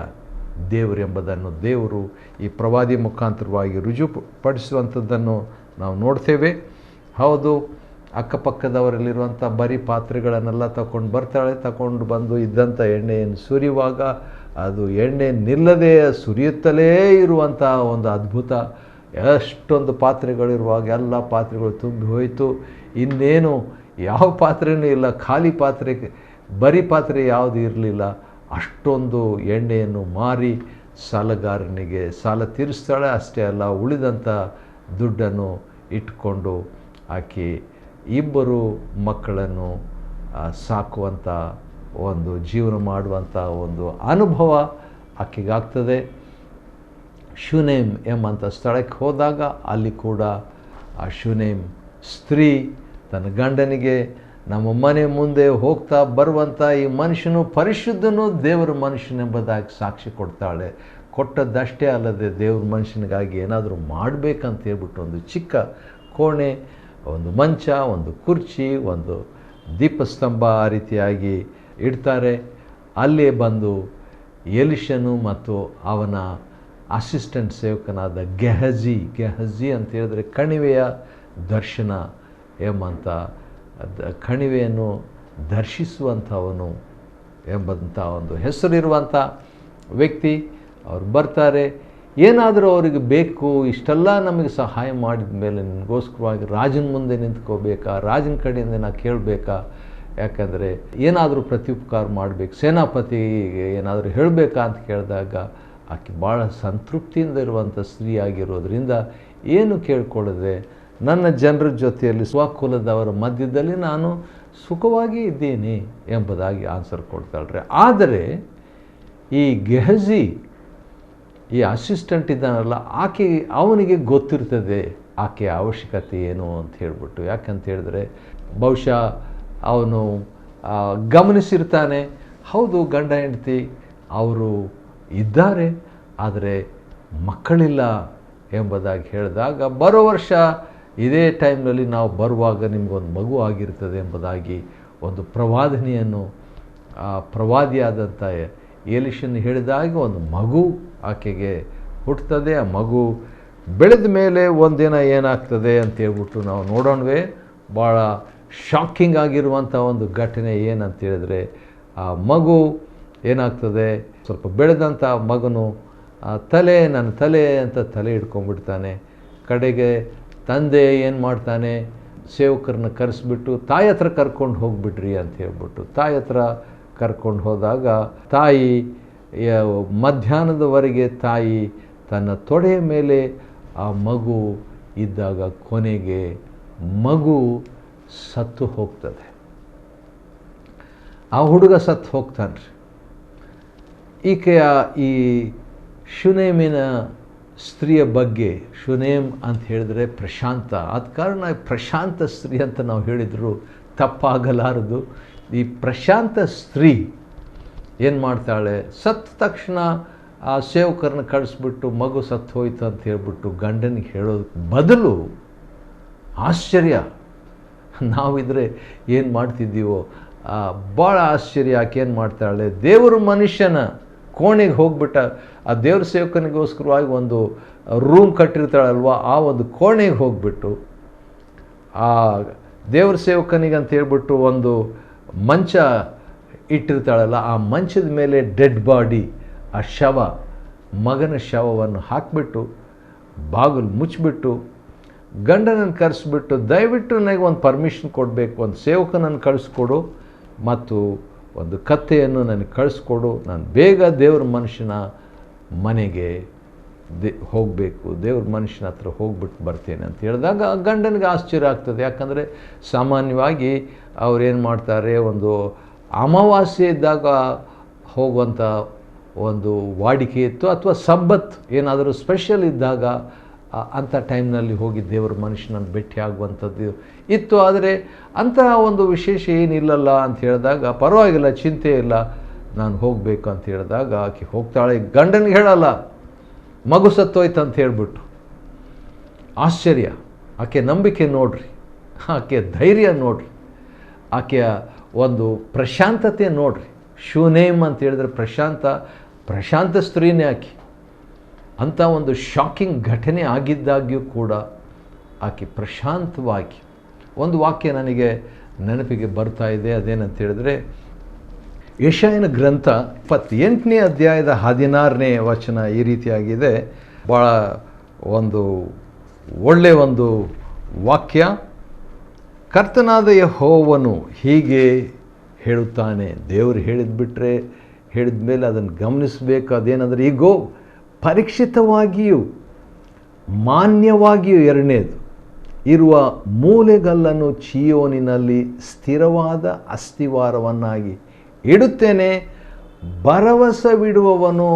ದೇವರೆಂಬುದನ್ನು ದೇವರು ಈ ಪ್ರವಾದಿ ಮುಖಾಂತರವಾಗಿ ರುಜುಪಡಿಸುವಂಥದ್ದನ್ನು ನಾವು ನೋಡ್ತೇವೆ. ಹೌದು, ಅಕ್ಕಪಕ್ಕದವರಲ್ಲಿರುವಂಥ ಬರೀ ಪಾತ್ರೆಗಳನ್ನೆಲ್ಲ ತಗೊಂಡು ಬರ್ತಾಳೆ. ತಗೊಂಡು ಬಂದು ಇದ್ದಂಥ ಎಣ್ಣೆಯನ್ನು ಸುರಿಯುವಾಗ ಅದು ಎಣ್ಣೆ ನಿಲ್ಲದೆ ಸುರಿಯುತ್ತಲೇ ಇರುವಂಥ ಒಂದು ಅದ್ಭುತ. ಎಷ್ಟೊಂದು ಪಾತ್ರೆಗಳಿರುವಾಗ ಎಲ್ಲ ಪಾತ್ರೆಗಳು ತುಂಬಿ ಹೋಯಿತು. ಇನ್ನೇನು ಯಾವ ಪಾತ್ರೆಯೂ ಇಲ್ಲ, ಖಾಲಿ ಪಾತ್ರೆ, ಬರೀ ಪಾತ್ರೆ ಯಾವುದು ಇರಲಿಲ್ಲ. ಅಷ್ಟೊಂದು ಎಣ್ಣೆಯನ್ನು ಮಾರಿ ಸಾಲಗಾರನಿಗೆ ಸಾಲ ತೀರಿಸ್ತಾಳೆ. ಅಷ್ಟೇ ಅಲ್ಲ, ಉಳಿದಂಥ ದುಡ್ಡನ್ನು ಇಟ್ಕೊಂಡು ಆಕೆ 2 ಮಕ್ಕಳನ್ನು ಸಾಕುವಂಥ ಒಂದು ಜೀವನ ಮಾಡುವಂಥ ಒಂದು ಅನುಭವ ಆಕೆಗಾಗ್ತದೆ. ಶೂನೇಮ್ ಎಂಬಂಥ ಸ್ಥಳಕ್ಕೆ ಹೋದಾಗ ಅಲ್ಲಿ ಕೂಡ ಆ ಶೂನೇಮ್ ಸ್ತ್ರೀ ತನ್ನ ಗಂಡನಿಗೆ, ನಮ್ಮ ಮನೆ ಮುಂದೆ ಹೋಗ್ತಾ ಬರುವಂಥ ಈ ಮನುಷ್ಯನು ಪರಿಶುದ್ಧನು, ದೇವರ ಮನುಷ್ಯನೆಂಬುದಾಗಿ ಸಾಕ್ಷಿ ಕೊಡ್ತಾಳೆ. ಕೊಟ್ಟದ್ದಷ್ಟೇ ಅಲ್ಲದೆ ದೇವ್ರ ಮನುಷ್ಯನಿಗಾಗಿ ಏನಾದರೂ ಮಾಡಬೇಕಂತ ಹೇಳ್ಬಿಟ್ಟು ಒಂದು ಚಿಕ್ಕ ಕೋಣೆ, ಒಂದು ಮಂಚ, ಒಂದು ಕುರ್ಚಿ, ಒಂದು ದೀಪಸ್ತಂಭ ಆ ರೀತಿಯಾಗಿ ಇಡ್ತಾರೆ. ಅಲ್ಲೇ ಬಂದು ಎಲಿಷನು ಮತ್ತು ಅವನ ಅಸಿಸ್ಟೆಂಟ್ ಸೇವಕನಾದ ಗೆಹಜಿ ಅಂತ ಹೇಳಿದ್ರೆ ಕಣಿವೆಯ ದರ್ಶನ ಎಂಬಂಥ ಕಣಿವೆಯನ್ನು ದರ್ಶಿಸುವಂಥವನು ಎಂಬಂಥ ಒಂದು ಹೆಸರಿರುವಂಥ ವ್ಯಕ್ತಿ. ಅವ್ರು ಬರ್ತಾರೆ. ಏನಾದರೂ ಅವರಿಗೆ ಬೇಕು, ಇಷ್ಟೆಲ್ಲ ನಮಗೆ ಸಹಾಯ ಮಾಡಿದ ಮೇಲೆ ನಿನಗೋಸ್ಕರವಾಗಿ ರಾಜನ ಮುಂದೆ ನಿಂತ್ಕೋಬೇಕಾ, ರಾಜನ ಕಡೆಯಿಂದ ನಾ ಕೇಳಬೇಕಾ, ಯಾಕಂದರೆ ಏನಾದರೂ ಪ್ರತ್ಯುಪಕಾರ ಮಾಡಬೇಕು, ಸೇನಾಪತಿಗೆ ಏನಾದರೂ ಹೇಳಬೇಕಾ ಅಂತ ಕೇಳಿದಾಗ ಆಕೆ ಭಾಳ ಸಂತೃಪ್ತಿಯಿಂದ ಇರುವಂಥ ಸ್ತ್ರೀ ಆಗಿರೋದ್ರಿಂದ ಏನು ಕೇಳ್ಕೊಳ್ಳದೆ ನನ್ನ ಜನರ ಜೊತೆಯಲ್ಲಿ ಸ್ವಕುಲದವರ ಮಧ್ಯದಲ್ಲಿ ನಾನು ಸುಖವಾಗಿ ಇದ್ದೀನಿ ಎಂಬುದಾಗಿ ಆನ್ಸರ್ ಕೊಡ್ತಾಳ್ರೆ. ಆದರೆ ಈ ಗೆಹಜಿ, ಈ ಅಸಿಸ್ಟೆಂಟ್ ಇದ್ದಾನಲ್ಲ, ಅವನಿಗೆ ಗೊತ್ತಿರ್ತದೆ ಆಕೆಯ ಅವಶ್ಯಕತೆ ಏನು ಅಂತ ಹೇಳ್ಬಿಟ್ಟು. ಯಾಕಂತ ಹೇಳಿದ್ರೆ ಬಹುಶಃ ಅವನು ಗಮನಿಸಿರ್ತಾನೆ, ಹೌದು ಗಂಡ ಹೆಂಡತಿ ಅವರು ಇದ್ದಾರೆ, ಆದರೆ ಮಕ್ಕಳಿಲ್ಲ ಎಂಬುದಾಗಿ ಹೇಳಿದಾಗ, ಬರೋ ವರ್ಷ ಇದೇ ಟೈಮ್ನಲ್ಲಿ ನಾವು ಬರುವಾಗ ನಿಮಗೊಂದು ಮಗು ಆಗಿರ್ತದೆ ಎಂಬುದಾಗಿ ಒಂದು ಪ್ರವಾದನೆಯನ್ನು ಪ್ರವಾದಿಯಾದಂಥ ಎಲಿಷನ್ ಹೇಳಿದಾಗ ಒಂದು ಮಗು ಆಕೆಗೆ ಹುಟ್ಟುತ್ತದೆ. ಆ ಮಗು ಬೆಳೆದ ಮೇಲೆ ಒಂದಿನ ಏನಾಗ್ತದೆ ಅಂತ ಹೇಳ್ಬಿಟ್ಟು ನಾವು ನೋಡೋಣವೇ. ಭಾಳ ಶಾಕಿಂಗ್ ಆಗಿರುವಂಥ ಒಂದು ಘಟನೆ ಏನಂತ ಹೇಳಿದ್ರೆ, ಆ ಮಗು ಏನಾಗ್ತದೆ, ಸ್ವಲ್ಪ ಬೆಳೆದಂಥ ಮಗನು ನನ್ನ ತಲೆ ಅಂತ ತಲೆ ಹಿಡ್ಕೊಂಡ್ಬಿಡ್ತಾನೆ. ಕಡೆಗೆ ತಂದೆ ಏನು ಮಾಡ್ತಾನೆ, ಸೇವಕರನ್ನ ಕರೆಸ್ಬಿಟ್ಟು ತಾಯಿ ಹತ್ರ ಕರ್ಕೊಂಡು ಹೋಗ್ಬಿಡ್ರಿ ಅಂತ ಹೇಳ್ಬಿಟ್ಟು ತಾಯಿ ಹತ್ರ ಕರ್ಕೊಂಡು ಹೋದಾಗ ತಾಯಿ ಮಧ್ಯಾಹ್ನದವರೆಗೆ ತಾಯಿ ತನ್ನ ತೊಡೆಯ ಮೇಲೆ ಆ ಮಗು ಇದ್ದಾಗ ಕೊನೆಗೆ ಮಗು ಸತ್ತು ಹೋಗ್ತದೆ. ಆ ಹುಡುಗ ಸತ್ತು ಹೋಗ್ತಾನೆ. ಈಕೆಯ ಈ ಶುನೇಮಿನ ಸ್ತ್ರೀಯ ಬಗ್ಗೆ, ಶುನೇಮ್ ಅಂತ ಹೇಳಿದ್ರೆ ಪ್ರಶಾಂತ, ಆದ ಕಾರಣ ಪ್ರಶಾಂತ ಸ್ತ್ರೀ ಅಂತ ನಾವು ಹೇಳಿದರೂ ತಪ್ಪಾಗಲಾರದು. ಈ ಪ್ರಶಾಂತ ಸ್ತ್ರೀ ಏನು ಮಾಡ್ತಾಳೆ, ಸತ್ತ ತಕ್ಷಣ ಆ ಸೇವಕರನ್ನ ಕಳಿಸ್ಬಿಟ್ಟು ಮಗು ಸತ್ತು ಹೋಯ್ತು ಅಂತ ಹೇಳ್ಬಿಟ್ಟು ಗಂಡನಿಗೆ ಹೇಳೋದಕ್ಕೆ ಬದಲು, ಆಶ್ಚರ್ಯ, ನಾವಿದ್ರೆ ಏನು ಮಾಡ್ತಿದ್ದೀವೋ, ಭಾಳ ಆಶ್ಚರ್ಯ. ಆಕೆ ಏನು ಮಾಡ್ತಾಳೆ, ದೇವರ ಮನುಷ್ಯನ ಕೋಣೆಗೆ ಹೋಗ್ಬಿಟ್ಟ, ಆ ದೇವ್ರ ಸೇವಕನಿಗೋಸ್ಕರವಾಗಿ ಒಂದು ರೂಮ್ ಕಟ್ಟಿರ್ತಾಳಲ್ವ, ಆ ಒಂದು ಕೋಣೆಗೆ ಹೋಗ್ಬಿಟ್ಟು ಆ ದೇವ್ರ ಸೇವಕನಿಗೆ ಅಂತ ಹೇಳ್ಬಿಟ್ಟು ಒಂದು ಮಂಚ ಇಟ್ಟಿರ್ತಾಳಲ್ಲ, ಆ ಮಂಚದ ಮೇಲೆ ಡೆಡ್ ಬಾಡಿ, ಆ ಶವ, ಮಗನ ಶವವನ್ನು ಹಾಕಿಬಿಟ್ಟು ಬಾಗಿಲು ಮುಚ್ಚಿಬಿಟ್ಟು ಗಂಡನನ್ನು ಕರೆಸ್ಬಿಟ್ಟು, ದಯವಿಟ್ಟು ನನಗೆ ಒಂದು ಪರ್ಮಿಷನ್ ಕೊಡಬೇಕು, ಒಂದು ಸೇವಕನನ್ನು ಕಳಿಸ್ಕೊಡು ಮತ್ತು ಒಂದು ಕತ್ತೆಯನ್ನು ನನಗೆ ಕಳಿಸ್ಕೊಡು, ನಾನು ಬೇಗ ದೇವ್ರ ಮನುಷ್ಯನ ಮನೆಗೆ ಹೋಗಬೇಕು, ದೇವ್ರ ಮನುಷ್ಯನ ಹತ್ರ ಹೋಗ್ಬಿಟ್ಟು ಬರ್ತೇನೆ ಅಂತ ಹೇಳಿದಾಗ ಗಂಡನಿಗೆ ಆಶ್ಚರ್ಯ ಆಗ್ತದೆ. ಯಾಕಂದರೆ ಸಾಮಾನ್ಯವಾಗಿ ಅವ್ರೇನು ಮಾಡ್ತಾರೆ, ಒಂದು ಅಮಾವಾಸ್ಯೆ ಇದ್ದಾಗ ಹೋಗುವಂಥ ಒಂದು ವಾಡಿಕೆ ಇತ್ತು, ಅಥವಾ ಸಬ್ಬತ್ ಏನಾದರೂ ಸ್ಪೆಷಲ್ ಇದ್ದಾಗ ಅಂಥ ಟೈಮ್ನಲ್ಲಿ ಹೋಗಿ ದೇವರ ಮನುಷ್ಯನನ್ನು ಭೇಟಿ ಆಗುವಂಥದ್ದು ಇತ್ತು. ಆದರೆ ಅಂತಹ ಒಂದು ವಿಶೇಷ ಏನಿಲ್ಲಲ್ಲ ಅಂತ ಹೇಳಿದಾಗ, ಪರವಾಗಿಲ್ಲ, ಚಿಂತೆ ಇಲ್ಲ, ನಾನು ಹೋಗಬೇಕು ಅಂತ ಹೇಳಿದಾಗ ಆಕೆ ಹೋಗ್ತಾಳೆ. ಗಂಡನಿಗೆ ಹೇಳಲ್ಲ, ಮಗು ಸತ್ತೋಯ್ತು ಅಂತ ಹೇಳ್ಬಿಟ್ಟು. ಆಶ್ಚರ್ಯ, ಆಕೆ ನಂಬಿಕೆ ನೋಡ್ರಿ, ಆಕೆಯ ಧೈರ್ಯ ನೋಡ್ರಿ, ಆಕೆಯ ಒಂದು ಪ್ರಶಾಂತತೆ ನೋಡ್ರಿ. ಶೂನೇಮ್ ಅಂತ ಹೇಳಿದ್ರೆ ಪ್ರಶಾಂತ ಸ್ತ್ರೀನೇ ಆಕೆ. ಅಂಥ ಒಂದು ಶಾಕಿಂಗ್ ಘಟನೆ ಆಗಿದ್ದಾಗ್ಯೂ ಕೂಡ ಆಕೆ ಪ್ರಶಾಂತವಾಗಿ, ಒಂದು ವಾಕ್ಯ ನನಗೆ ನೆನಪಿಗೆ ಬರ್ತಾ ಇದೆ. ಅದೇನಂತ ಹೇಳಿದ್ರೆ, ಯೆಶಾಯನ ಗ್ರಂಥ 28ನೇ ಅಧ್ಯಾಯದ 16ನೇ ವಚನ ಈ ರೀತಿಯಾಗಿದೆ. ಭಾಳ ಒಂದು ಒಳ್ಳೆಯ ಒಂದು ವಾಕ್ಯ. ಕರ್ತನಾದ ಯೆಹೋವನು ಹೀಗೆ ಹೇಳುತ್ತಾನೆ. ದೇವರು ಹೇಳಿದ ಮೇಲೆ ಅದನ್ನು ಗಮನಿಸಬೇಕು. ಅದೇನೆಂದರೆ, ಈಗೋ ಪರೀಕ್ಷಿತವಾಗಿಯೂ ಮಾನ್ಯವಾಗಿಯೂ, ಎರಡನೇದು, ಇರುವ ಮೂಲೆಗಲ್ಲನ್ನು ಚೀಯೋನಿನಲ್ಲಿ ಸ್ಥಿರವಾದ ಅಸ್ಥಿವಾರವನ್ನಾಗಿ ಇಡುತ್ತೇನೆ, ಭರವಸವಿಡುವವನು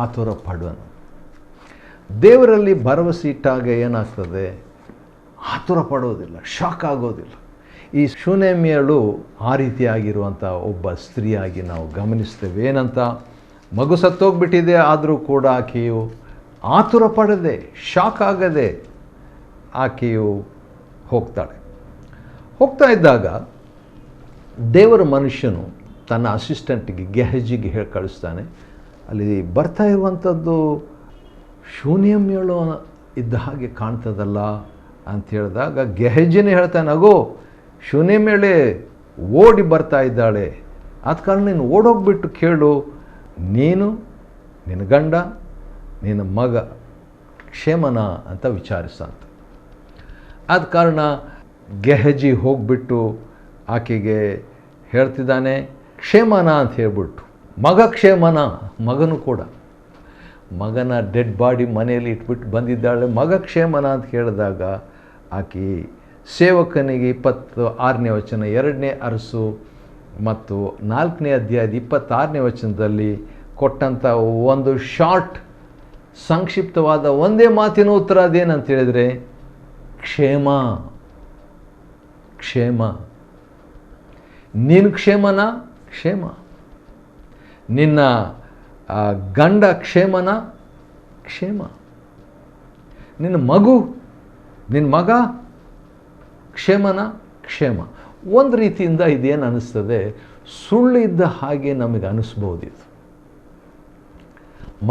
ಆತುರ ಪಡುವನು. ದೇವರಲ್ಲಿ ಭರವಸೆ ಇಟ್ಟಾಗ ಏನಾಗ್ತದೆ, ಆತುರ ಪಡೋದಿಲ್ಲ, ಶಾಕ್ ಆಗೋದಿಲ್ಲ. ಈ ಶೂನೇಮಿಯಳು ಆ ರೀತಿಯಾಗಿರುವಂಥ ಒಬ್ಬ ಸ್ತ್ರೀಯಾಗಿ ನಾವು ಗಮನಿಸ್ತೇವೆ. ಏನಂತ, ಮಗು ಸತ್ತೋಗ್ಬಿಟ್ಟಿದೆ, ಆದರೂ ಕೂಡ ಆಕೆಯು ಆತುರ ಪಡದೆ, ಶಾಕ್ ಆಗದೆ ಆಕೆಯು ಹೋಗ್ತಾಳೆ. ಹೋಗ್ತಾ ಇದ್ದಾಗ ದೇವರ ಮನುಷ್ಯನು ತನ್ನ ಅಸಿಸ್ಟೆಂಟಿಗೆ ಗೆಹಜಿಗೆ ಹೇಳಿ ಕಳಿಸ್ತಾನೆ, ಅಲ್ಲಿ ಬರ್ತಾ ಇರುವಂಥದ್ದು ಶೂನ್ಯಮ್ಯಳು ಇದ್ದ ಹಾಗೆ ಕಾಣ್ತದಲ್ಲ ಅಂತ ಹೇಳಿದಾಗ ಗೆಹಜಿನೇ ಹೇಳ್ತಾನೆ, ಅಗೋ ಶೂನ್ಯಮ್ಯಳೆ ಓಡಿ ಬರ್ತಾ ಇದ್ದಾಳೆ, ಆದ ಕಾರಣ ನೀನು ಓಡೋಗ್ಬಿಟ್ಟು ಕೇಳು, ನೀನು, ನಿನ್ನ ಗಂಡ, ನಿನ್ನ ಮಗ ಕ್ಷೇಮನ ಅಂತ ವಿಚಾರಿಸಂತ. ಆದ ಕಾರಣ ಗೆಹಜಿ ಹೋಗ್ಬಿಟ್ಟು ಆಕೆಗೆ ಹೇಳ್ತಿದ್ದಾನೆ, ಕ್ಷೇಮನ ಅಂತ ಹೇಳ್ಬಿಟ್ಟು, ಮಗ ಕ್ಷೇಮನ, ಮಗನು ಕೂಡ, ಮಗನ ಡೆಡ್ ಬಾಡಿ ಮನೆಯಲ್ಲಿ ಇಟ್ಬಿಟ್ಟು ಬಂದಿದ್ದಾಳೆ, ಮಗ ಕ್ಷೇಮನ ಅಂತ ಹೇಳಿದಾಗ ಆಕೆ ಸೇವಕನಿಗೆ 26ನೇ ವಚನ 2ನೇ ಅರಸು ಮತ್ತು 4ನೇ ಅಧ್ಯಾಯದ 26ನೇ ವಚನದಲ್ಲಿ ಕೊಟ್ಟಂಥ ಒಂದು ಶಾರ್ಟ್ ಸಂಕ್ಷಿಪ್ತವಾದ ಒಂದೇ ಮಾತಿನ ಉತ್ತರ ಅದೇನಂತ ಹೇಳಿದರೆ, ಕ್ಷೇಮ, ಕ್ಷೇಮ. ನೀನು ಕ್ಷೇಮನ, ಕ್ಷೇಮ. ನಿನ್ನ ಗಂಡ ಕ್ಷೇಮನ, ಕ್ಷೇಮ. ನಿನ್ನ ಮಗು, ನಿನ್ನ ಮಗ ಕ್ಷೇಮನ, ಕ್ಷೇಮ. ಒಂದು ರೀತಿಯಿಂದ ಇದೇನು ಅನ್ನಿಸ್ತದೆ, ಸುಳ್ಳಿದ್ದ ಹಾಗೆ ನಮಗೆ ಅನ್ನಿಸ್ಬೋದಿದು.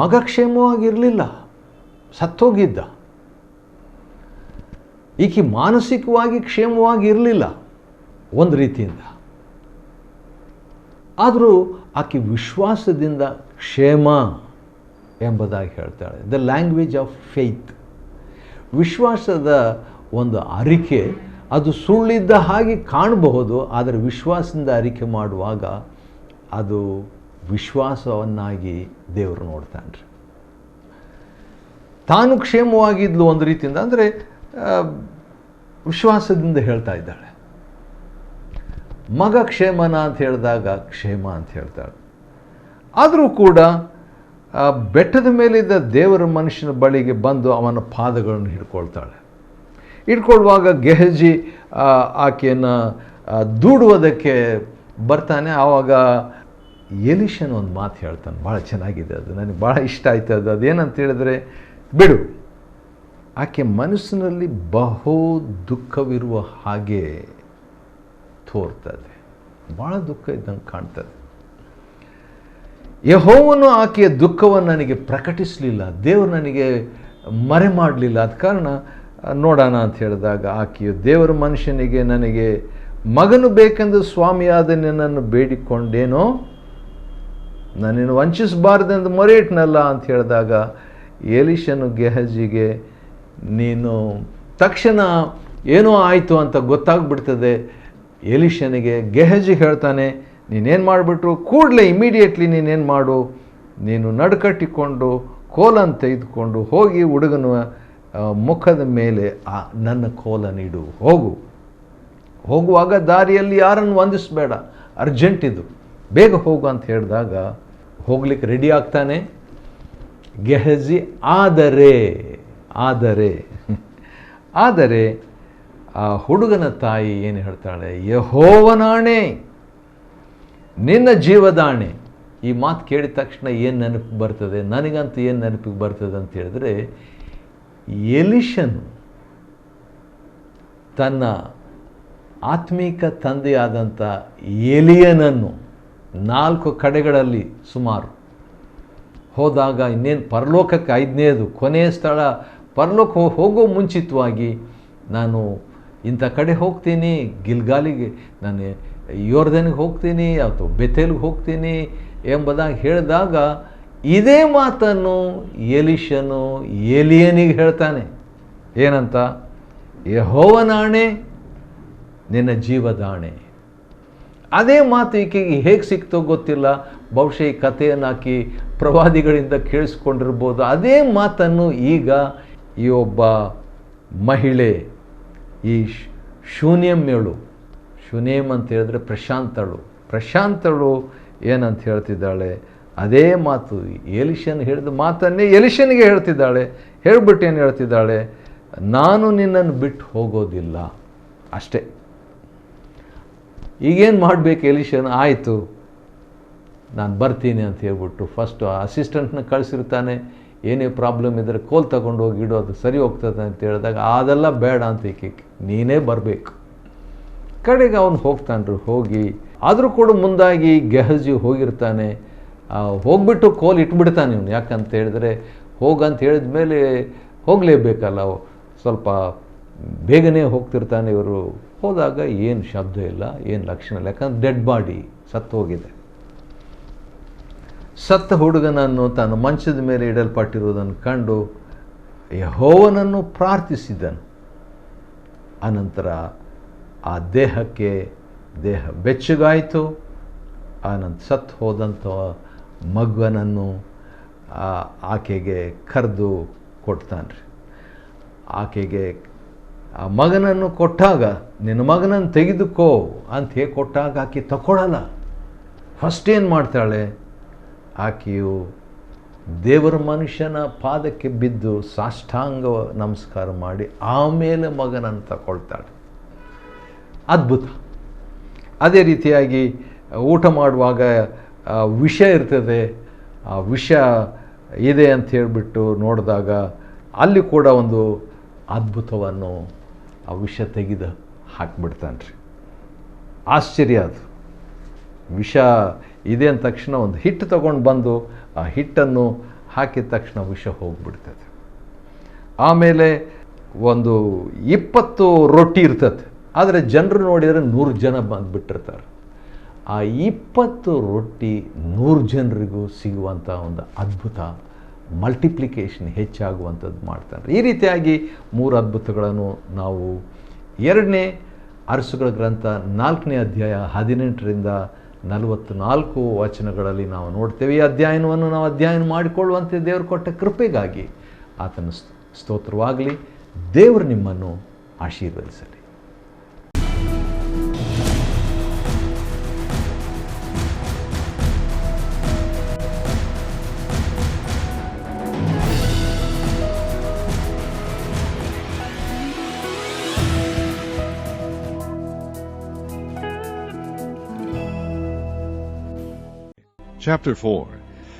ಮಗ ಕ್ಷೇಮವಾಗಿರಲಿಲ್ಲ, ಸತ್ತೋಗಿದ್ದ. ಈಕೆ ಮಾನಸಿಕವಾಗಿ ಕ್ಷೇಮವಾಗಿ ಇರಲಿಲ್ಲ ಒಂದು ರೀತಿಯಿಂದ. ಆದರೂ ಆಕೆ ವಿಶ್ವಾಸದಿಂದ ಕ್ಷೇಮ ಎಂಬುದಾಗಿ ಹೇಳ್ತಾಳೆ. The language of faith. ವಿಶ್ವಾಸದ ಒಂದು ಅರಿಕೆ, ಅದು ಸುಳ್ಳಿದ್ದ ಹಾಗೆ ಕಾಣಬಹುದು, ಆದರೆ ವಿಶ್ವಾಸದಿಂದ ಅರಿಕೆ ಮಾಡುವಾಗ ಅದು ವಿಶ್ವಾಸವನ್ನಾಗಿ ದೇವರು ನೋಡ್ತಾನೆ. ತಾನು ಕ್ಷೇಮವಾಗಿದ್ಲು ಒಂದು ರೀತಿಯಿಂದ, ಅಂದರೆ ವಿಶ್ವಾಸದಿಂದ ಹೇಳ್ತಾ ಇದ್ದಾಳೆ. ಮಗ ಕ್ಷೇಮನ ಅಂತ ಹೇಳಿದಾಗ ಕ್ಷೇಮ ಅಂತ ಹೇಳ್ತಾಳೆ. ಆದರೂ ಕೂಡ ಬೆಟ್ಟದ ಮೇಲಿದ್ದ ದೇವರ ಮನುಷ್ಯನ ಬಳಿಗೆ ಬಂದು ಅವನ ಪಾದಗಳನ್ನು ಹಿಡ್ಕೊಳ್ತಾಳೆ. ಹಿಡ್ಕೊಳ್ಳುವಾಗ ಗೆಹಜಿ ಆಕೆಯನ್ನು ದೂಡುವುದಕ್ಕೆ ಬರ್ತಾನೆ. ಆವಾಗ ಎಲಿಷನ ಒಂದು ಮಾತು ಹೇಳ್ತಾನೆ, ಭಾಳ ಚೆನ್ನಾಗಿದೆ ಅದು, ನನಗೆ ಭಾಳ ಇಷ್ಟ ಆಯ್ತು ಅದು. ಅದೇನಂತ ಹೇಳಿದ್ರೆ, ಬಿಡು, ಆಕೆ ಮನಸ್ಸಿನಲ್ಲಿ ಬಹು ದುಃಖವಿರುವ ಹಾಗೆ ತೋರ್ತದೆ, ಭಾಳ ದುಃಖ ಇದ್ದಂಗೆ ಕಾಣ್ತದೆ. ಯೆಹೋವನು ಆಕೆಯ ದುಃಖವನ್ನು ನನಗೆ ಪ್ರಕಟಿಸಲಿಲ್ಲ, ದೇವರು ನನಗೆ ಮರೆ ಮಾಡಲಿಲ್ಲ. ಆದ ಕಾರಣ ನೋಡೋಣ ಅಂತ ಹೇಳಿದಾಗ ಆಕೆಯು ದೇವರ ಮನುಷ್ಯನಿಗೆ, ನನಗೆ ಮಗನು ಬೇಕೆಂದು ಸ್ವಾಮಿಯಾದ ನಿನ್ನನ್ನು ಬೇಡಿಕೊಂಡೇನೋ, ನನ್ನನ್ನು ವಂಚಿಸಬಾರ್ದೆಂದು ಮೊರೆ ಇಟ್ನಲ್ಲ ಅಂತ ಹೇಳಿದಾಗ ಎಲಿಷನು ಗೆಹಜಿಗೆ, ನೀನು ತಕ್ಷಣ ಏನೋ ಆಯಿತು ಅಂತ ಗೊತ್ತಾಗ್ಬಿಡ್ತದೆ. ಎಲಿಷನಿಗೆ ಗೆಹಜಿ ಹೇಳ್ತಾನೆ, ನೀನೇನು ಮಾಡಿಬಿಟ್ರು, ಕೂಡಲೇ ಇಮಿಡಿಯೇಟ್ಲಿ ನೀನೇನು ಮಾಡು, ನೀನು ನಡುಕಟ್ಟಿಕೊಂಡು ಕೋಲನ್ನು ತೆಗೆದುಕೊಂಡು ಹೋಗಿ ಹುಡುಗನ ಮುಖದ ಮೇಲೆ ನನ್ನ ಕೋಲನ್ನಿಡು, ಹೋಗು. ಹೋಗುವಾಗ ದಾರಿಯಲ್ಲಿ ಯಾರನ್ನು ವಂದಿಸಬೇಡ, ಅರ್ಜೆಂಟ್ ಇದು, ಬೇಗ ಹೋಗು ಅಂತ ಹೇಳಿದಾಗ ಹೋಗ್ಲಿಕ್ಕೆ ರೆಡಿ ಆಗ್ತಾನೆ ಗೆಹಜಿ. ಆದರೆ ಆ ಹುಡುಗನ ತಾಯಿ ಏನು ಹೇಳ್ತಾಳೆ, ಯೆಹೋವನಾಣೆ, ನಿನ್ನ ಜೀವದಾಣೆ. ಈ ಮಾತು ಕೇಳಿದ ತಕ್ಷಣ ಏನು ನೆನಪಿಗೆ ಬರ್ತದೆ, ನನಗಂತೂ ಏನು ನೆನಪಿಗೆ ಬರ್ತದೆ ಅಂತ ಹೇಳಿದ್ರೆ, ಎಲಿಷನು ತನ್ನ ಆತ್ಮೀಕ ತಂದೆಯಾದಂಥ ಎಲಿಯನನ್ನು 4 ಕಡೆಗಳಲ್ಲಿ ಸುಮಾರು ಹೋದಾಗ, ಇನ್ನೇನು ಪರಲೋಕಕ್ಕೆ 5ನೇದು ಕೊನೆಯ ಸ್ಥಳ ಪರಲೋಕ ಹೋಗೋ ಮುಂಚಿತವಾಗಿ, ನಾನು ಇಂಥ ಕಡೆ ಹೋಗ್ತೀನಿ, ಗಿಲ್ಗಾಲಿಗೆ, ನಾನು ಯೋರ್ದನಿಗೆ ಹೋಗ್ತೀನಿ ಅಥವಾ ಬೆಥೇಲ್ಗೆ ಹೋಗ್ತೀನಿ ಎಂಬುದಾಗಿ ಹೇಳಿದಾಗ ಇದೇ ಮಾತನ್ನು ಎಲಿಷನು ಎಲಿಯನಿಗೆ ಹೇಳ್ತಾನೆ. ಏನಂತ, ಯೆಹೋವನಾಣೆ, ನಿನ್ನ ಜೀವದಾಣೆ. ಅದೇ ಮಾತು ಈಕೆಗೆ ಹೇಗೆ ಸಿಕ್ತೋ ಗೊತ್ತಿಲ್ಲ, ಬಹುಶಃ ಈ ಕಥೆಯನ್ನು ಹಾಕಿ ಪ್ರವಾದಿಗಳಿಂದ ಕೇಳಿಸ್ಕೊಂಡಿರ್ಬೋದು. ಅದೇ ಮಾತನ್ನು ಈಗ ಈ ಒಬ್ಬ ಮಹಿಳೆ, ಈ ಶೂನ್ಯಮ್ಯಳು, ಶೂನೇಮ್ ಅಂತ ಹೇಳಿದ್ರೆ ಪ್ರಶಾಂತಳು ಏನಂತ ಹೇಳ್ತಿದ್ದಾಳೆ, ಅದೇ ಮಾತು ಎಲಿಷನ್ ಹೇಳಿದ ಮಾತನ್ನೇ ಎಲಿಷನಿಗೆ ಹೇಳ್ತಿದ್ದಾಳೆ. ಹೇಳ್ಬಿಟ್ಟು ಏನು ಹೇಳ್ತಿದ್ದಾಳೆ, ನಾನು ನಿನ್ನನ್ನು ಬಿಟ್ಟು ಹೋಗೋದಿಲ್ಲ, ಅಷ್ಟೇ. ಈಗೇನು ಮಾಡಬೇಕು ಎಲಿಷನ, ಆಯಿತು ನಾನು ಬರ್ತೀನಿ ಅಂತ ಹೇಳ್ಬಿಟ್ಟು ಫಸ್ಟು ಅಸಿಸ್ಟೆಂಟ್ನ ಕಳಿಸಿರ್ತಾನೆ. ಏನೇ ಪ್ರಾಬ್ಲಮ್ ಇದ್ದರೆ ಕೋಲ್ ತಗೊಂಡು ಹೋಗಿ ಇಡೋದು ಸರಿ ಹೋಗ್ತದೆ ಅಂತ ಹೇಳಿದಾಗ ಅದೆಲ್ಲ ಬೇಡ ಅಂತ ಈಕೆ ನೀನೇ ಬರಬೇಕು. ಕಡೆಗೆ ಅವನು ಹೋಗ್ತಾನ್ರಿ. ಹೋಗಿ ಆದರೂ ಕೂಡ ಮುಂದಾಗಿ ಗೆಹಜಿ ಹೋಗಿರ್ತಾನೆ. ಹೋಗ್ಬಿಟ್ಟು ಕೋಲ್ ಇಟ್ಬಿಡ್ತಾನೆ ಇವನು. ಯಾಕಂತ ಹೇಳಿದ್ರೆ ಹೋಗಂತ ಹೇಳಿದ ಮೇಲೆ ಹೋಗಲೇಬೇಕಲ್ಲ, ಸ್ವಲ್ಪ ಬೇಗನೆ ಹೋಗ್ತಿರ್ತಾನೆ. ಇವರು ಹೋದಾಗ ಏನು ಶಬ್ದ ಇಲ್ಲ, ಏನು ಲಕ್ಷಣ ಇಲ್ಲ, ಯಾಕಂದ್ರೆ ಡೆಡ್ ಬಾಡಿ ಸತ್ತು ಹೋಗಿದೆ. ಸತ್ತ ಹುಡುಗನನ್ನು ತನ್ನ ಮಂಚದ ಮೇಲೆ ಇಡಲ್ಪಟ್ಟಿರುವುದನ್ನು ಕಂಡು ಯೆಹೋವನನ್ನು ಪ್ರಾರ್ಥಿಸಿದನು. ಅನಂತರ ಆ ದೇಹ ಬೆಚ್ಚಗಾಯಿತು. ಆನಂತರ ಸತ್ತು ಹೋದಂಥ ಮಗನನ್ನು ಆಕೆಗೆ ಕರೆದು ಕೊಡ್ತಾನೆ. ಆಕೆಗೆ ಆ ಮಗನನ್ನು ಕೊಟ್ಟಾಗ, ನಿನ್ನ ಮಗನನ್ನು ತೆಗೆದುಕೋ ಅಂತ ಹೇಗೆ ಕೊಟ್ಟಾಗ ಆಕೆ ತಗೊಳ್ಳಲ್ಲ. ಫಸ್ಟ್ ಏನು ಮಾಡ್ತಾಳೆ, ಆಕೆಯು ದೇವರ ಮನುಷ್ಯನ ಪಾದಕ್ಕೆ ಬಿದ್ದು ಸಾಷ್ಟಾಂಗ ನಮಸ್ಕಾರ ಮಾಡಿ ಆಮೇಲೆ ಮಗನನ್ನು ತಗೊಳ್ತಾಳೆ. ಅದ್ಭುತ. ಅದೇ ರೀತಿಯಾಗಿ ಊಟ ಮಾಡುವಾಗ ವಿಷ ಇರ್ತದೆ. ಆ ವಿಷ ಇದೆ ಅಂತ ಹೇಳಿಬಿಟ್ಟು ನೋಡಿದಾಗ ಅಲ್ಲಿ ಕೂಡ ಒಂದು ಅದ್ಭುತವನ್ನು ಆ ವಿಷ ತೆಗೆದು ಹಾಕಿಬಿಡ್ತಾನೆ ರೀ. ಆಶ್ಚರ್ಯ ಅದು. ವಿಷ ಇದೆ ಅಂದ ತಕ್ಷಣ ಒಂದು ಹಿಟ್ಟು ತಗೊಂಡು ಬಂದು ಆ ಹಿಟ್ಟನ್ನು ಹಾಕಿದ ತಕ್ಷಣ ವಿಷ ಹೋಗಿಬಿಡ್ತದೆ. ಆಮೇಲೆ ಒಂದು 20 ರೊಟ್ಟಿ ಇರ್ತದೆ, ಆದರೆ ಜನರು ನೋಡಿದರೆ 100 ಜನ ಬಂದುಬಿಟ್ಟಿರ್ತಾರೆ. ಆ 20 ರೊಟ್ಟಿ 100 ಜನರಿಗೂ ಸಿಗುವಂಥ ಒಂದು ಅದ್ಭುತ, ಮಲ್ಟಿಪ್ಲಿಕೇಶನ್ ಹೆಚ್ಚಾಗುವಂಥದ್ದು ಮಾಡ್ತಾರೆ. ಈ ರೀತಿಯಾಗಿ 3 ಅದ್ಭುತಗಳನ್ನು ನಾವು 2ನೇ ಅರಸುಗಳ ಗ್ರಂಥ 4ನೇ ಅಧ್ಯಾಯ 18ರಿಂದ 44 ವಚನಗಳಲ್ಲಿ ನಾವು ನೋಡ್ತೇವೆ. ಈ ಅಧ್ಯಯನವನ್ನು ನಾವು ಅಧ್ಯಯನ ಮಾಡಿಕೊಳ್ಳುವಂತೆ ದೇವರು ಕೊಟ್ಟ ಕೃಪೆಗಾಗಿ ಆತನ ಸ್ತೋತ್ರವಾಗಲಿ. ದೇವರು ನಿಮ್ಮನ್ನು ಆಶೀರ್ವದಿಸಲಿ. Chapter 4.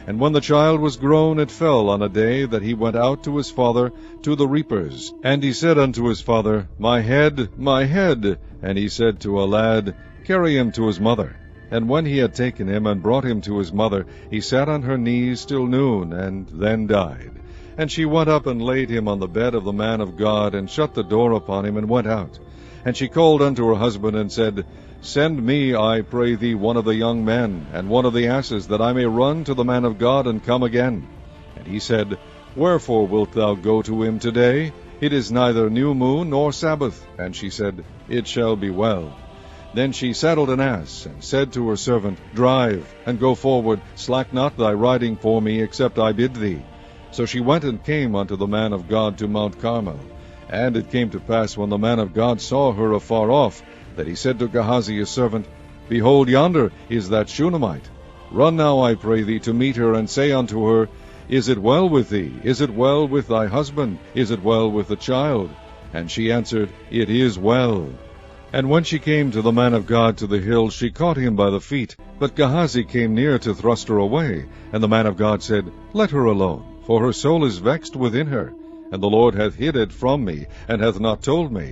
And when the child was grown, it fell on a day that he went out to his father to the reapers. And he said unto his father, My head, my head. And he said to a lad, Carry him to his mother. And when he had taken him and brought him to his mother, he sat on her knees till noon, and then died. And she went up and laid him on the bed of the man of God, and shut the door upon him, and went out. And she called unto her husband, and said, Send me, I pray thee, one of the young men, and one of the asses, that I may run to the man of God, and come again. And he said, Wherefore wilt thou go to him today? It is neither new moon nor Sabbath. And she said, It shall be well. Then she saddled an ass, and said to her servant, Drive, and go forward, slack not thy riding for me, except I bid thee. So she went and came unto the man of God to Mount Carmel. And it came to pass, when the man of God saw her afar off, that he said to Gehazi his servant, Behold, yonder is that Shunammite. Run now, I pray thee, to meet her, and say unto her, Is it well with thee? Is it well with thy husband? Is it well with the child? And she answered, It is well. And when she came to the man of God to the hill, she caught him by the feet. But Gehazi came near to thrust her away. And the man of God said, Let her alone, for her soul is vexed within her. And the Lord hath hid it from me, and hath not told me.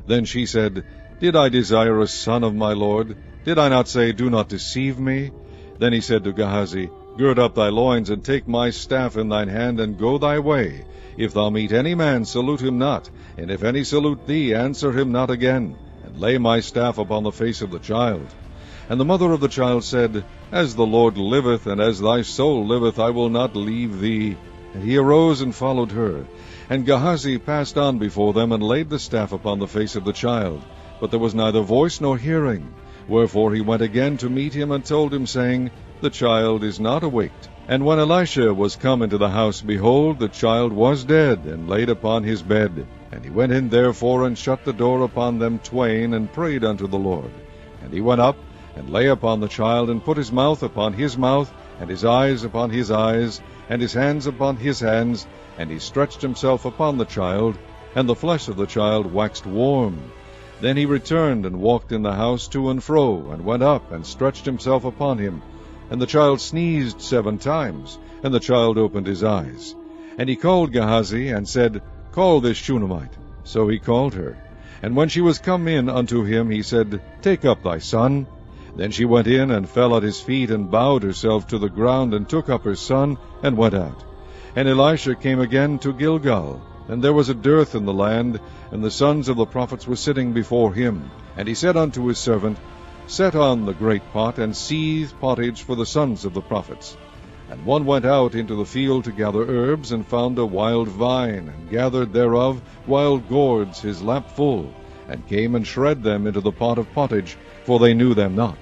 Then she said, Did I desire a son of my Lord? Did I not say, Do not deceive me? Then he said to Gehazi, Gird up thy loins, and take my staff in thine hand, and go thy way. If thou meet any man, salute him not, and if any salute thee, answer him not again, and lay my staff upon the face of the child. And the mother of the child said, As the Lord liveth, and as thy soul liveth, I will not leave thee. And he arose and followed her. And Gehazi passed on before them, and laid the staff upon the face of the child. But there was neither voice nor hearing. Wherefore he went again to meet him, and told him, saying, The child is not awaked. And when Elisha was come into the house, behold, the child was dead, and laid upon his bed. And he went in therefore, and shut the door upon them twain, and prayed unto the Lord. And he went up, and lay upon the child, and put his mouth upon his mouth, and his eyes upon his eyes, and his hands upon his hands, and he stretched himself upon the child, and the flesh of the child waxed warm. Then he returned and walked in the house to and fro, and went up and stretched himself upon him. And the child sneezed 7 times, and the child opened his eyes. And he called Gehazi, and said, Call this Shunammite. So he called her. And when she was come in unto him, he said, Take up thy son. Then she went in, and fell at his feet, and bowed herself to the ground, and took up her son, and went out. And Elisha came again to Gilgal, and there was a dearth in the land, and the sons of the prophets were sitting before him. And he said unto his servant, Set on the great pot, and seethe pottage for the sons of the prophets. And one went out into the field to gather herbs, and found a wild vine, and gathered thereof wild gourds his lap full, and came and shred them into the pot of pottage, for they knew them not.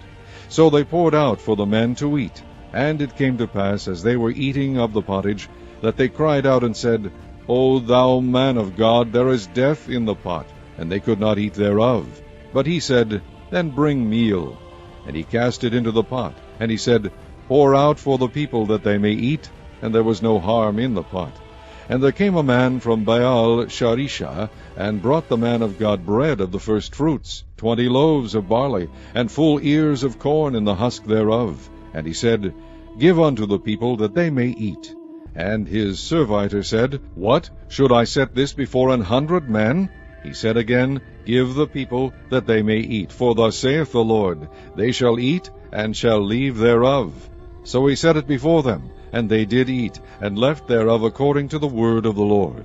So they poured out for the men to eat. And it came to pass, as they were eating of the pottage, that they cried out and said, O thou man of God, there is death in the pot. And they could not eat thereof. But he said, Then bring meal. And he cast it into the pot. And he said, Pour out for the people that they may eat. And there was no harm in the pot. And there came a man from Baal Sharisha, and brought the man of God bread of the first fruits, 20 loaves of barley, and full ears of corn in the husk thereof. And he said, Give unto the people that they may eat. And his servitor said, What? Should I set this before 100 men? He said again, Give the people that they may eat. For thus saith the Lord, They shall eat, and shall leave thereof. So he set it before them, and they did eat, and left thereof according to the word of the Lord.